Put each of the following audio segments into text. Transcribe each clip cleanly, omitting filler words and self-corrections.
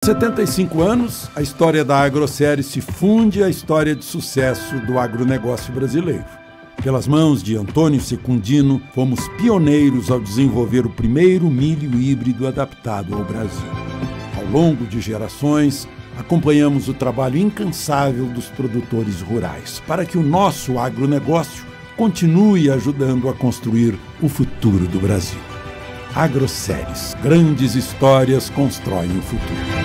75 anos, a história da Agroséries se funde à história de sucesso do agronegócio brasileiro. Pelas mãos de Antônio Secundino, fomos pioneiros ao desenvolver o primeiro milho híbrido adaptado ao Brasil. Ao longo de gerações, acompanhamos o trabalho incansável dos produtores rurais, para que o nosso agronegócio continue ajudando a construir o futuro do Brasil. Agroséries, grandes histórias constroem o futuro.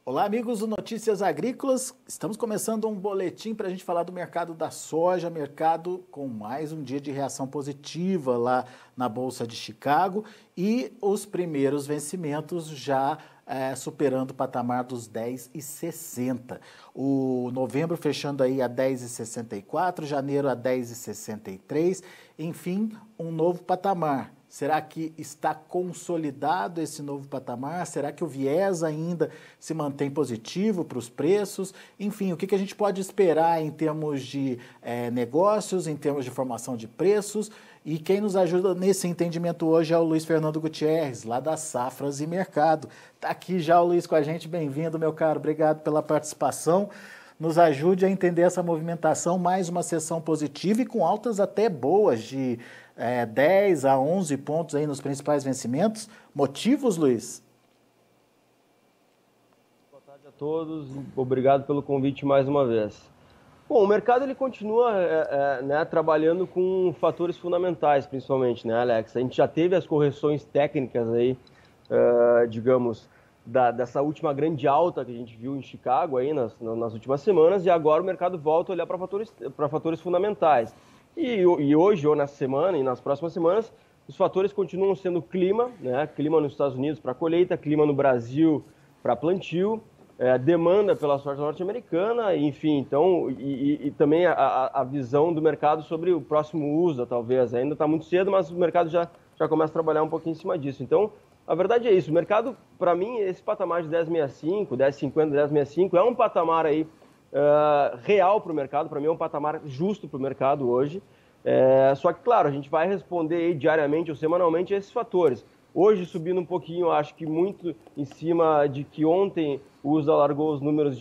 Olá, amigos do Notícias Agrícolas. Estamos começando um boletim para a gente falar do mercado da soja, mercado com mais um dia de reação positiva lá na Bolsa de Chicago e os primeiros vencimentos já superando o patamar dos 10,60. O novembro fechando aí a 10,64, janeiro a 10,63, enfim, um novo patamar. Será que está consolidado esse novo patamar? Será que o viés ainda se mantém positivo para os preços? Enfim, o que a gente pode esperar em termos de negócios, em termos de formação de preços? E quem nos ajuda nesse entendimento hoje é o Luiz Fernando Gutierrez, lá das Safras e Mercado. Está aqui já o Luiz com a gente, bem-vindo, meu caro, obrigado pela participação. Nos ajude a entender essa movimentação, mais uma sessão positiva e com altas até boas de 10 a 11 pontos aí nos principais vencimentos. Motivos, Luiz? Boa tarde a todos, obrigado pelo convite mais uma vez. Bom, o mercado ele continua trabalhando com fatores fundamentais, principalmente, né, Alex? A gente já teve as correções técnicas aí, digamos, dessa última grande alta que a gente viu em Chicago aí nas últimas semanas, e agora o mercado volta a olhar para fatores fundamentais. E hoje, ou nessa semana e nas próximas semanas, os fatores continuam sendo clima, né? Clima nos Estados Unidos para colheita, clima no Brasil para plantio, demanda pela soja norte-americana, enfim, então, e também a visão do mercado sobre o próximo USA, talvez. Ainda está muito cedo, mas o mercado já começa a trabalhar um pouquinho em cima disso. Então, a verdade é isso, o mercado, para mim, esse patamar de 10,65, 10,50, 10,65 é um patamar aí real para o mercado, para mim é um patamar justo para o mercado hoje. Só que, claro, a gente vai responder aí diariamente ou semanalmente a esses fatores. Hoje, subindo um pouquinho, acho que muito em cima de que ontem o USA largou os números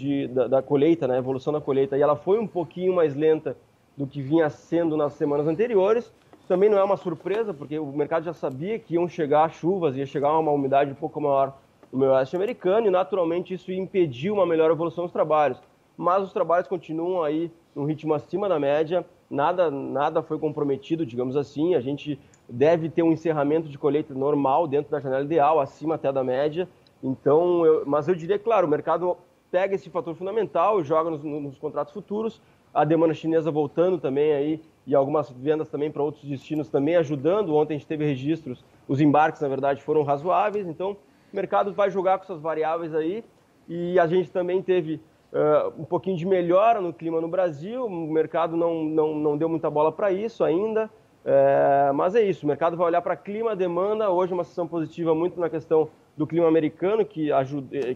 da colheita, né, a evolução da colheita, e ela foi um pouquinho mais lenta do que vinha sendo nas semanas anteriores. Também não é uma surpresa, porque o mercado já sabia que iam chegar chuvas, ia chegar uma umidade um pouco maior no meio oeste americano, e naturalmente isso ia impedir uma melhor evolução dos trabalhos. Mas os trabalhos continuam aí num ritmo acima da média, nada foi comprometido, digamos assim. A gente deve ter um encerramento de colheita normal dentro da janela ideal, acima até da média. Então, mas eu diria, claro, o mercado pega esse fator fundamental e joga nos contratos futuros, a demanda chinesa voltando também aí, e algumas vendas também para outros destinos também ajudando. Ontem a gente teve registros, os embarques, na verdade, foram razoáveis. Então, o mercado vai jogar com essas variáveis aí, e a gente também teve um pouquinho de melhora no clima no Brasil. O mercado não deu muita bola para isso ainda, mas é isso, o mercado vai olhar para clima, demanda. Hoje uma sessão positiva muito na questão do clima americano, que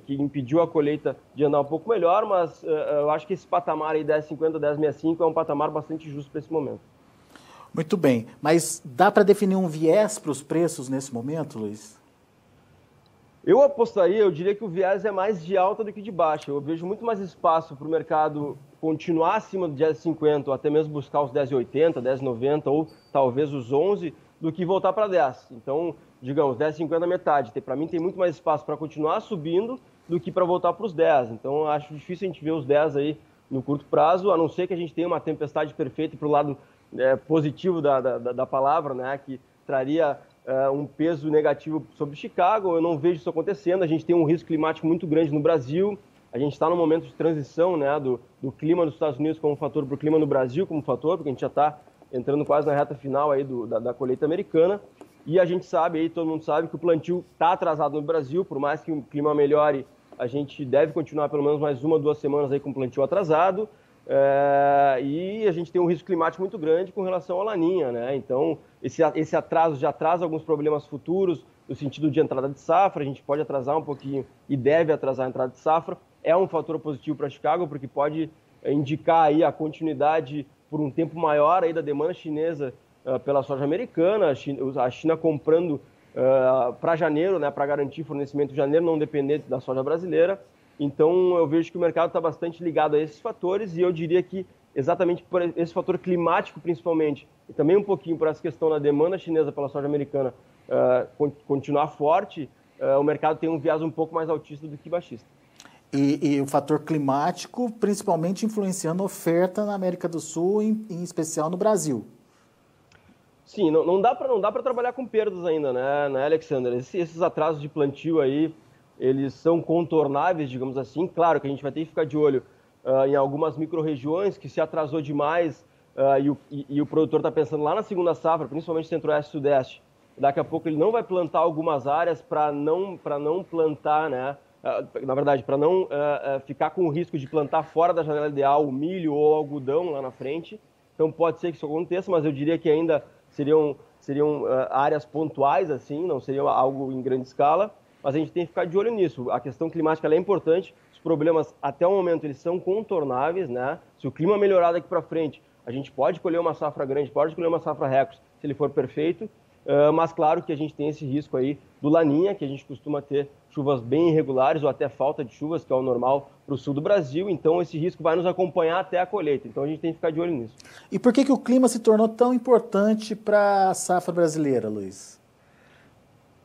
impediu a colheita de andar um pouco melhor, mas eu acho que esse patamar aí 10,50, 10,65 é um patamar bastante justo para esse momento. Muito bem, mas dá para definir um viés para os preços nesse momento, Luiz? Eu apostaria, eu diria que o viés é mais de alta do que de baixa. Eu vejo muito mais espaço para o mercado continuar acima do 10,50, ou até mesmo buscar os 10,80, 10,90 ou talvez os 11, do que voltar para 10. Então, digamos, 10,50 metade. Para mim tem muito mais espaço para continuar subindo do que para voltar para os 10. Então, eu acho difícil a gente ver os 10 aí no curto prazo, a não ser que a gente tenha uma tempestade perfeita para o lado positivo da palavra, né, que traria um peso negativo sobre Chicago. Eu não vejo isso acontecendo. A gente tem um risco climático muito grande no Brasil. A gente está num momento de transição, né, do clima nos Estados Unidos como fator para o clima no Brasil como fator, porque a gente já está entrando quase na reta final aí da colheita americana. E a gente sabe, aí todo mundo sabe, que o plantio está atrasado no Brasil. Por mais que o clima melhore, a gente deve continuar pelo menos mais 1 ou 2 semanas aí com o plantio atrasado. E a gente tem um risco climático muito grande com relação à laninha, né? Então, esse atraso já traz alguns problemas futuros no sentido de entrada de safra. A gente pode atrasar um pouquinho e deve atrasar a entrada de safra. é um fator positivo para Chicago, porque pode indicar aí a continuidade por um tempo maior aí da demanda chinesa pela soja americana, a China comprando para janeiro, né, para garantir fornecimento de janeiro, não depender da soja brasileira. Então, eu vejo que o mercado está bastante ligado a esses fatores e eu diria que exatamente por esse fator climático, principalmente, e também um pouquinho por essa questão da demanda chinesa pela soja americana continuar forte, o mercado tem um viés um pouco mais altista do que baixista. E o fator climático, principalmente influenciando a oferta na América do Sul, em especial no Brasil. Sim, não dá para trabalhar com perdas ainda, né, Alexander? Esses atrasos de plantio aí, eles são contornáveis, digamos assim. Claro que a gente vai ter que ficar de olho em algumas micro-regiões que se atrasou demais e o produtor está pensando lá na segunda safra, principalmente Centro-Oeste e Sudeste. Daqui a pouco ele não vai plantar algumas áreas para não plantar, né? Na verdade, para não ficar com o risco de plantar fora da janela ideal o milho ou o algodão lá na frente. Então pode ser que isso aconteça, mas eu diria que ainda seriam áreas pontuais, assim, não seria algo em grande escala, mas a gente tem que ficar de olho nisso. A questão climática é importante, os problemas até o momento eles são contornáveis, né? Se o clima melhorar daqui para frente, a gente pode colher uma safra grande, pode colher uma safra recorde, se ele for perfeito, mas claro que a gente tem esse risco aí do Laninha, que a gente costuma ter chuvas bem irregulares ou até falta de chuvas, que é o normal para o sul do Brasil, então esse risco vai nos acompanhar até a colheita, então a gente tem que ficar de olho nisso. E por que o clima se tornou tão importante para a safra brasileira, Luiz?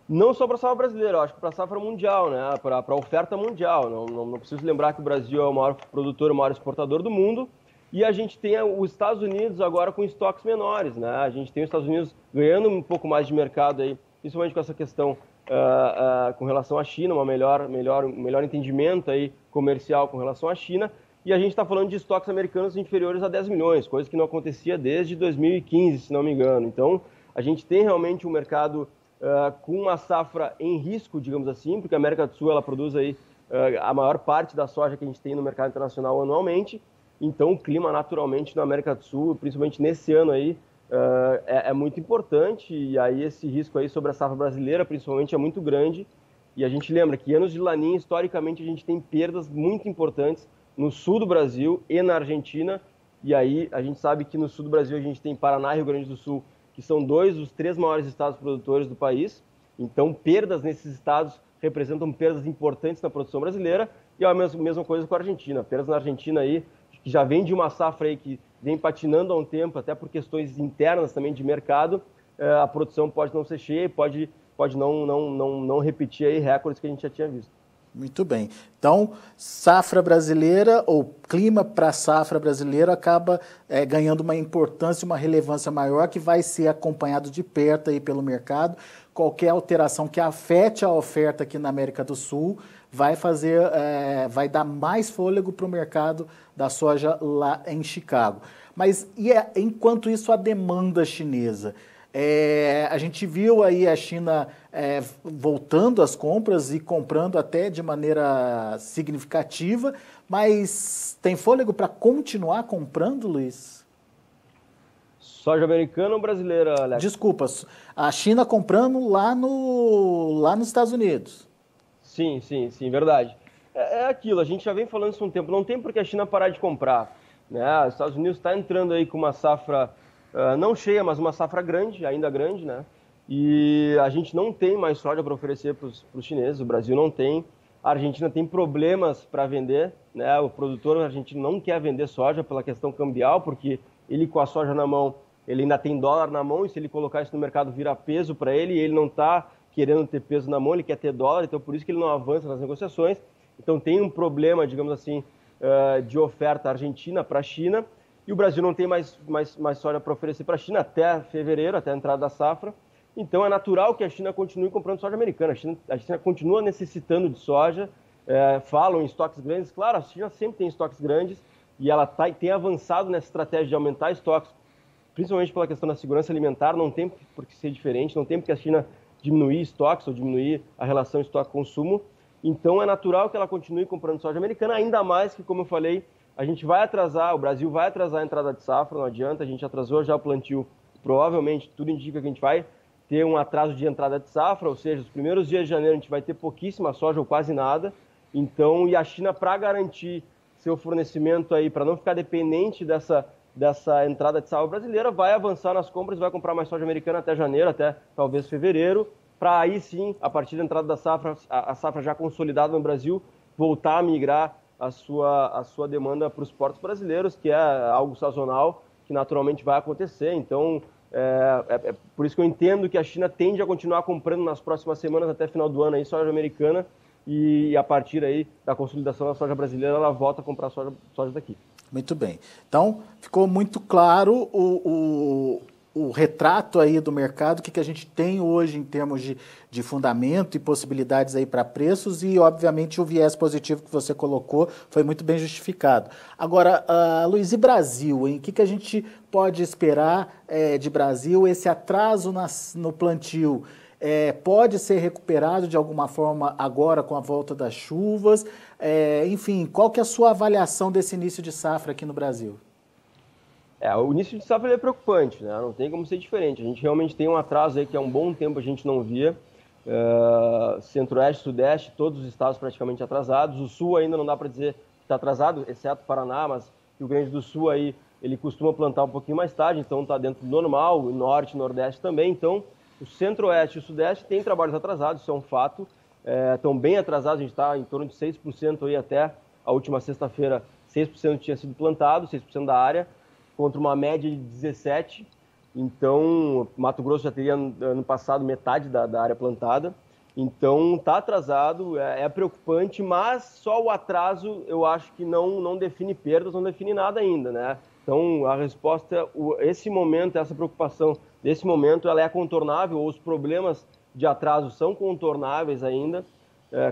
Não só para a safra brasileira, eu acho que para a safra mundial, né? Para a oferta mundial. Não preciso lembrar que o Brasil é o maior produtor, o maior exportador do mundo, e a gente tem os Estados Unidos agora com estoques menores, né? A gente tem os Estados Unidos ganhando um pouco mais de mercado aí, principalmente com essa questão com relação à China, um melhor entendimento aí comercial com relação à China, e a gente está falando de estoques americanos inferiores a 10 milhões, coisa que não acontecia desde 2015, se não me engano. Então, a gente tem realmente um mercado com uma safra em risco, digamos assim, porque a América do Sul ela produz aí a maior parte da soja que a gente tem no mercado internacional anualmente. Então, o clima, naturalmente, na América do Sul, principalmente nesse ano aí, é muito importante. E aí, esse risco aí sobre a safra brasileira, principalmente, é muito grande. E a gente lembra que anos de Laninha, historicamente, a gente tem perdas muito importantes no sul do Brasil e na Argentina. E aí, a gente sabe que no sul do Brasil, a gente tem Paraná e Rio Grande do Sul, que são dois dos 3 maiores estados produtores do país. Então, perdas nesses estados representam perdas importantes na produção brasileira. E é a mesma coisa com a Argentina. Perdas na Argentina aí, que já vem de uma safra aí que vem patinando há um tempo, até por questões internas também de mercado, a produção pode não ser cheia, pode não repetir aí recordes que a gente já tinha visto. Muito bem. Então, safra brasileira, ou clima para a safra brasileira, acaba ganhando uma importância, uma relevância maior, que vai ser acompanhado de perto aí pelo mercado. Qualquer alteração que afete a oferta aqui na América do Sul vai dar mais fôlego para o mercado da soja lá em Chicago. Mas enquanto isso, a demanda chinesa? A gente viu aí a China voltando às compras e comprando até de maneira significativa, mas tem fôlego para continuar comprando, Luiz? Soja americana ou brasileira, Alex? Desculpa, a China comprando lá nos Estados Unidos. Sim, verdade. É aquilo, a gente já vem falando isso há um tempo, não tem por que a China parar de comprar, né? Os Estados Unidos está entrando aí com uma safra não cheia, mas uma safra grande, ainda grande, né? E a gente não tem mais soja para oferecer para os chineses, o Brasil não tem, a Argentina tem problemas para vender, né? O produtor argentino não quer vender soja pela questão cambial, porque ele com a soja na mão, ele ainda tem dólar na mão, e se ele colocar isso no mercado vira peso para ele, e ele não está querendo ter peso na mão, ele quer ter dólar, então por isso que ele não avança nas negociações. Então tem um problema, digamos assim, de oferta argentina para a China, e o Brasil não tem mais soja para oferecer para a China até fevereiro, até a entrada da safra. Então é natural que a China continue comprando soja americana. A China continua necessitando de soja, falam em estoques grandes. Claro, a China sempre tem estoques grandes e ela tem avançado nessa estratégia de aumentar estoques, principalmente pela questão da segurança alimentar. Não tem por que ser diferente, não tem por que a China diminuir estoques ou diminuir a relação estoque-consumo. Então é natural que ela continue comprando soja americana, ainda mais que, como eu falei, a gente vai atrasar, o Brasil vai atrasar a entrada de safra, não adianta, a gente atrasou já o plantio, provavelmente tudo indica que a gente vai ter um atraso de entrada de safra, ou seja, os primeiros dias de janeiro a gente vai ter pouquíssima soja ou quase nada, Então, e a China, para garantir seu fornecimento aí, para não ficar dependente dessa entrada de safra brasileira, vai avançar nas compras, vai comprar mais soja americana até janeiro, até talvez fevereiro, para aí sim, a partir da entrada da safra, a safra já consolidada no Brasil, voltar a migrar a sua demanda para os portos brasileiros, que é algo sazonal, que naturalmente vai acontecer. Então, é por isso que eu entendo que a China tende a continuar comprando nas próximas semanas, até final do ano, aí, soja americana, e a partir aí da consolidação da soja brasileira, ela volta a comprar soja daqui. Muito bem. Então, ficou muito claro o retrato aí do mercado, o que a gente tem hoje em termos de fundamento e possibilidades aí para preços e, obviamente, o viés positivo que você colocou foi muito bem justificado. Agora, Luiz, e Brasil, hein? O que a gente pode esperar de Brasil? Esse atraso no plantio pode ser recuperado de alguma forma agora com a volta das chuvas? Enfim, qual que é a sua avaliação desse início de safra aqui no Brasil? O início de safra é preocupante, né? Não tem como ser diferente. A gente realmente tem um atraso aí que há um bom tempo a gente não via. Centro-Oeste, Sudeste, todos os estados praticamente atrasados. O Sul ainda não dá para dizer que está atrasado, exceto Paraná, mas Rio Grande do Sul aí ele costuma plantar um pouquinho mais tarde, então está dentro do normal. O Norte e Nordeste também. Então, o Centro-Oeste e o Sudeste têm trabalhos atrasados, isso é um fato. Estão bem atrasados, a gente está em torno de 6% aí até a última sexta-feira. 6% tinha sido plantado, 6% da área, contra uma média de 17%. Então, Mato Grosso já teria, ano passado, metade da área plantada. Então, está atrasado, é preocupante, mas só o atraso, eu acho que não define perdas, não define nada ainda, né? Então, a resposta, esse momento, essa preocupação desse momento, ela é contornável, ou os problemas de atraso são contornáveis ainda.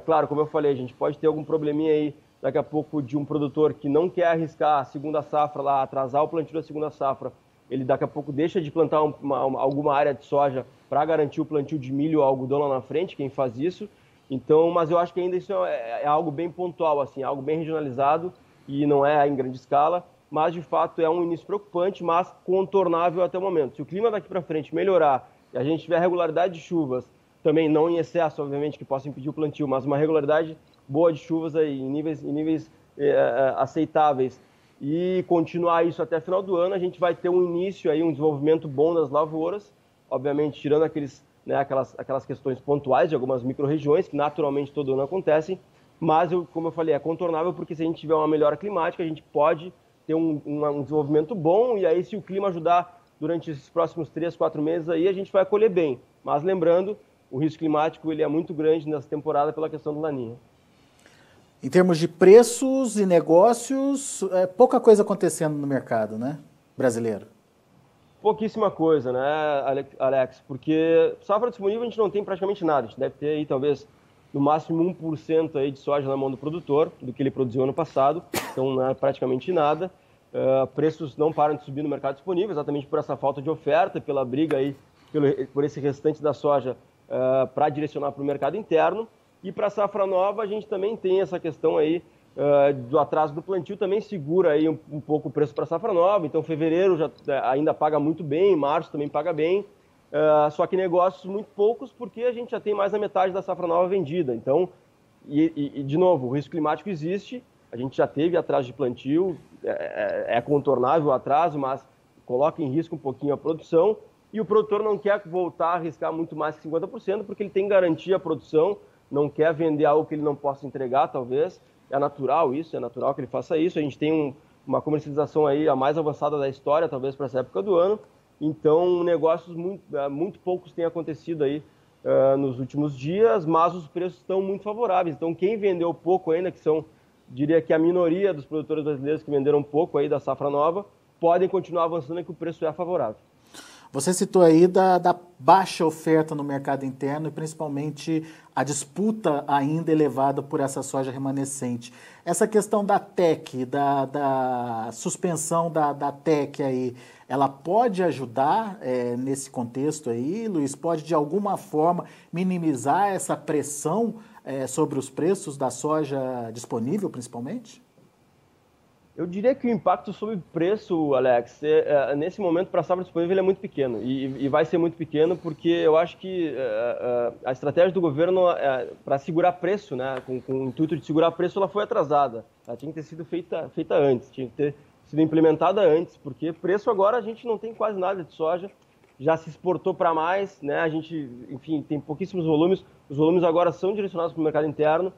Claro, como eu falei, a gente pode ter algum probleminha aí, daqui a pouco, de um produtor que não quer arriscar a segunda safra lá, atrasar o plantio da segunda safra, ele daqui a pouco deixa de plantar alguma área de soja para garantir o plantio de milho ou algodão lá na frente, quem faz isso. Então, mas eu acho que ainda isso é algo bem pontual, assim, algo bem regionalizado e não é em grande escala, mas de fato é um início preocupante, mas contornável até o momento. Se o clima daqui para frente melhorar e a gente tiver regularidade de chuvas, também não em excesso, obviamente, que possa impedir o plantio, mas uma regularidade boa de chuvas aí, em níveis aceitáveis, e continuar isso até final do ano, a gente vai ter um início aí, um desenvolvimento bom das lavouras, obviamente tirando aquelas questões pontuais de algumas micro-regiões, que naturalmente todo ano acontecem, mas, como eu falei, é contornável porque se a gente tiver uma melhora climática, a gente pode ter um desenvolvimento bom, e aí se o clima ajudar durante esses próximos 3, 4 meses aí, a gente vai colher bem. Mas lembrando, o risco climático ele é muito grande nessa temporada pela questão do La Niña. Em termos de preços e negócios, pouca coisa acontecendo no mercado, né, brasileiro? Pouquíssima coisa, né, Alex? Porque safra disponível a gente não tem praticamente nada. A gente deve ter aí talvez no máximo 1% aí de soja na mão do produtor, do que ele produziu ano passado, então não é praticamente nada. Preços não param de subir no mercado disponível, exatamente por essa falta de oferta, pela briga aí por esse restante da soja para direcionar para o mercado interno. E para a safra nova, a gente também tem essa questão aí do atraso do plantio, também segura aí um pouco o preço para a safra nova. Então, fevereiro já ainda paga muito bem, março também paga bem, só que negócios muito poucos, porque a gente já tem mais da metade da safra nova vendida. Então, de novo, o risco climático existe, a gente já teve atraso de plantio, é contornável o atraso, mas coloca em risco um pouquinho a produção, e o produtor não quer voltar a arriscar muito mais que 50%, porque ele tem que garantir a produção, não quer vender algo que ele não possa entregar, talvez. É natural isso, é natural que ele faça isso. A gente tem uma comercialização aí a mais avançada da história, talvez, para essa época do ano. Então, negócios muito poucos têm acontecido aí nos últimos dias, mas os preços estão muito favoráveis. Então, quem vendeu pouco ainda, que são, diria que a minoria dos produtores brasileiros que venderam pouco aí da safra nova, podem continuar avançando, que o preço é favorável. Você citou aí da baixa oferta no mercado interno e principalmente a disputa ainda elevada por essa soja remanescente. Essa questão da TEC, da suspensão da TEC aí, ela pode ajudar nesse contexto aí, Luiz? Pode de alguma forma minimizar essa pressão sobre os preços da soja disponível, principalmente? Eu diria que o impacto sobre preço, Alex, nesse momento para a safra disponível ele é muito pequeno e vai ser muito pequeno porque eu acho que a estratégia do governo para segurar preço, né, com o intuito de segurar preço, ela foi atrasada. Ela tinha que ter sido feita antes, tinha que ter sido implementada antes, porque preço agora a gente não tem quase nada de soja, já se exportou para mais, né, a gente, enfim, tem pouquíssimos volumes, os volumes agora são direcionados para o mercado interno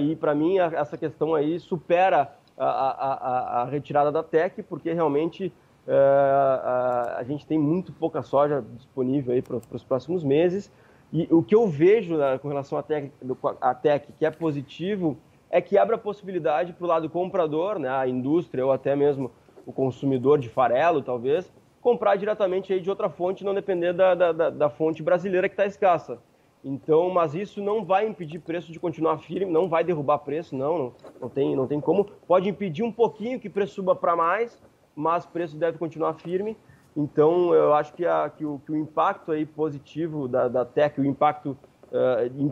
e para mim essa questão aí supera a retirada da TEC, porque realmente a gente tem muito pouca soja disponível aí para os próximos meses. E o que eu vejo com relação à TEC, que é positivo, é que abre a possibilidade para o lado comprador, né, a indústria ou até mesmo o consumidor de farelo, talvez, comprar diretamente aí de outra fonte, não depender da fonte brasileira que está escassa. Então, mas isso não vai impedir preço de continuar firme, não vai derrubar preço, não tem como. Pode impedir um pouquinho que o preço suba para mais, mas o preço deve continuar firme. Então, eu acho que o impacto aí positivo da TEC, o impacto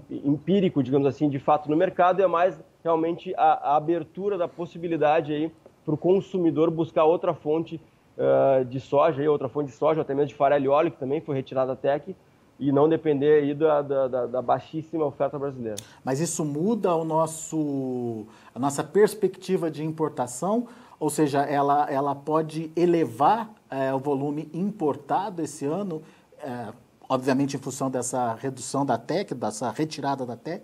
empírico, digamos assim, de fato no mercado, é mais realmente a abertura da possibilidade aí para o consumidor buscar outra fonte de soja, ou até mesmo de farelo e óleo, que também foi retirada da TEC, e não depender aí da baixíssima oferta brasileira. Mas isso muda a nossa perspectiva de importação? Ou seja, ela pode elevar o volume importado esse ano, obviamente em função dessa redução da TEC, dessa retirada da TEC?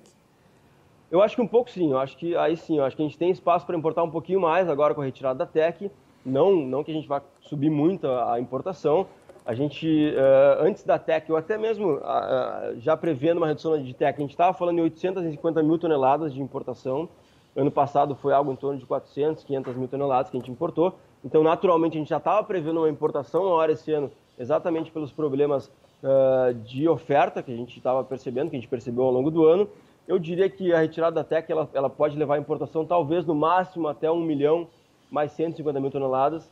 Eu acho que um pouco sim, eu acho que a gente tem espaço para importar um pouquinho mais agora com a retirada da TEC, não que a gente vá subir muito a importação. A gente, antes da TEC, ou até mesmo já prevendo uma redução de TEC, a gente estava falando em 850 mil toneladas de importação. Ano passado foi algo em torno de 400, 500 mil toneladas que a gente importou. Então, naturalmente, a gente já estava prevendo uma importação maior esse ano, exatamente pelos problemas de oferta que a gente estava percebendo, que a gente percebeu ao longo do ano. Eu diria que a retirada da TEC ela pode levar a importação talvez no máximo até 1 milhão, mais 150 mil toneladas.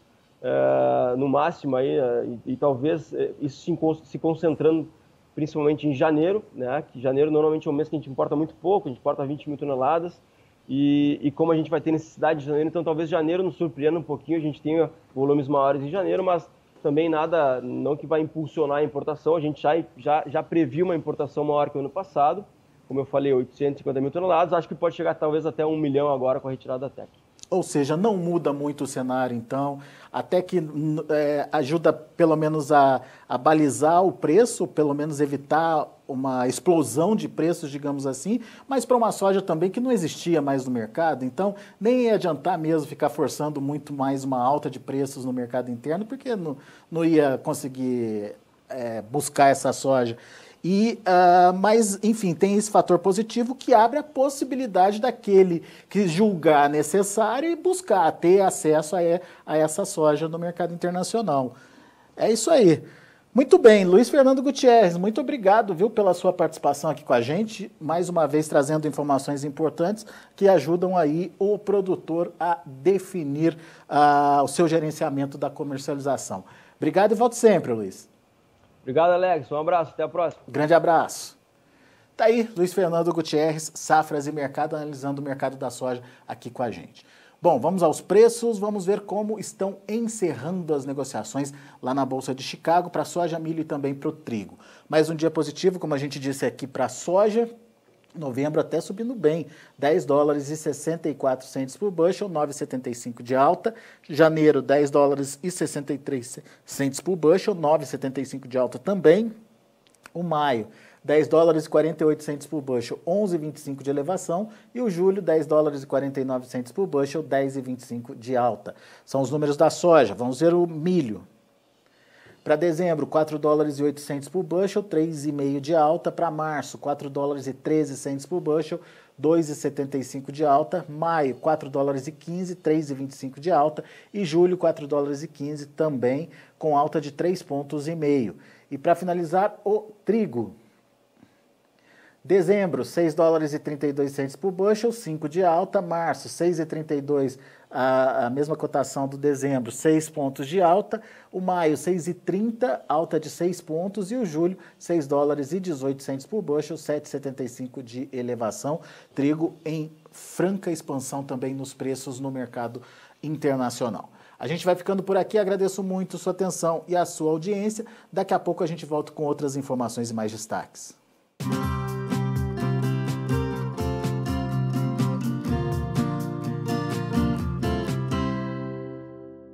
No máximo aí, e talvez isso se concentrando principalmente em janeiro, né? Que janeiro normalmente é um mês que a gente importa muito pouco, a gente importa 20 mil toneladas, e como a gente vai ter necessidade de janeiro, então talvez janeiro nos surpreenda um pouquinho, a gente tenha volumes maiores em janeiro, mas também nada, não que vai impulsionar a importação, a gente já previu uma importação maior que o ano passado, como eu falei, 850 mil toneladas, acho que pode chegar talvez até 1 milhão agora com a retirada da TEC. Ou seja, não muda muito o cenário, então, até que ajuda pelo menos a balizar o preço, pelo menos evitar uma explosão de preços, digamos assim, mas para uma soja também que não existia mais no mercado, então nem ia adiantar mesmo ficar forçando muito mais uma alta de preços no mercado interno, porque não ia conseguir buscar essa soja. Mas, enfim, tem esse fator positivo que abre a possibilidade daquele que julgar necessário e buscar ter acesso a essa soja no mercado internacional. É isso aí. Muito bem, Luiz Fernando Gutierrez, muito obrigado, viu, pela sua participação aqui com a gente, mais uma vez trazendo informações importantes que ajudam aí o produtor a definir o seu gerenciamento da comercialização. Obrigado e volte sempre, Luiz. Obrigado, Alex. Um abraço. Até a próxima. Grande abraço. Tá aí, Luiz Fernando Gutierrez, Safras e Mercado, analisando o mercado da soja aqui com a gente. Bom, vamos aos preços, vamos ver como estão encerrando as negociações lá na Bolsa de Chicago para soja, milho e também para o trigo. Mais um dia positivo, como a gente disse aqui, para a soja. Novembro até subindo bem, 10 dólares e 64 centes por bushel, 9,75 de alta. Janeiro, 10 dólares e 63 centes por bushel, 9,75 de alta também. O maio, 10 dólares e 48 centes por bushel, 11,25 de elevação. E o julho, 10 dólares e 49 centes por bushel, 10,25 de alta. São os números da soja. Vamos ver o milho. Para dezembro, 4 dólares e 8 centes por bushel, 3,5 de alta. Para março, 4 dólares e 13 centes por bushel, 2,75 de alta. Maio, 4 dólares e 15, 3,25 de alta. E julho, 4 dólares e 15 também, com alta de 3,5 pontos. E para finalizar, o trigo. Dezembro, 6 dólares e 32 centes por bushel, 5 de alta. Março, 6,32, a mesma cotação do dezembro, 6 pontos de alta. O maio, 6,30, alta de 6 pontos. E o julho, 6 dólares e 18 centes por bushel, 7,75 de elevação. Trigo em franca expansão também nos preços no mercado internacional. A gente vai ficando por aqui, agradeço muito sua atenção e a sua audiência. Daqui a pouco a gente volta com outras informações e mais destaques.